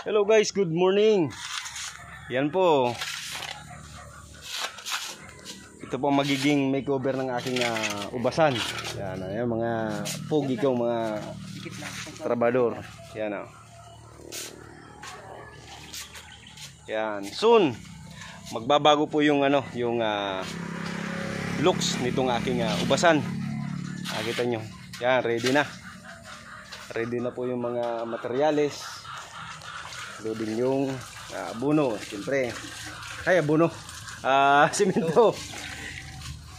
Hello guys, good morning. Yan po. Ito po magiging makeover ng aking ubasan. Yan, yan mga pogi kong mga trabador. Yan. Yan, soon magbabago po yung yung looks nitong aking ubasan. Nakita nyo. Yan, ready na. Ready na po yung mga materyales. Loading yung abono, siyempre. Ay, abono. Simento.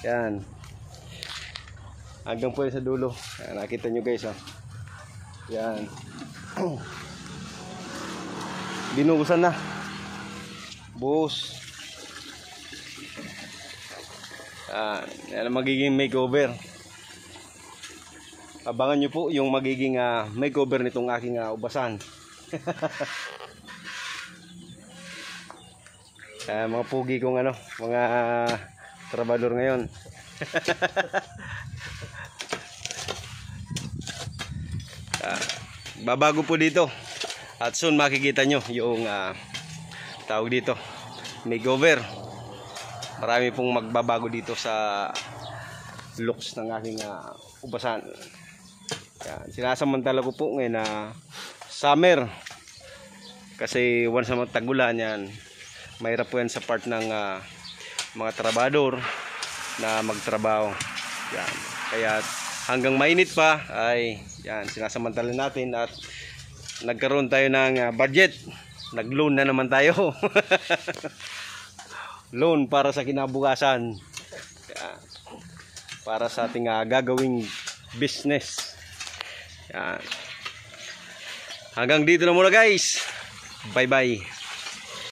Yan. Hanggang po sa dulo. Yan, nakita nyo guys. Yan. Binuhusan na. Buhos. Yan ang magiging makeover. Abangan nyo po yung magiging makeover nitong aking ubasan. Mga pugi kong mga trabador ngayon. Babago po dito. At soon makikita nyo yung tawag dito, makeover. Marami pong magbabago dito sa looks ng aking ubasan. Yan. Sinasamantala ko po ngayon na summer. Kasi once na magtagulan yan, mahirap po yan sa part ng mga trabador na magtrabaho. Yan. Kaya hanggang mainit pa ay yan, sinasamantala natin at nagkaroon tayo ng budget. Nag-loan na naman tayo. Loan para sa kinabukasan. Yan. Para sa ating gagawing business. Yan. Hanggang dito na muna guys. Bye bye.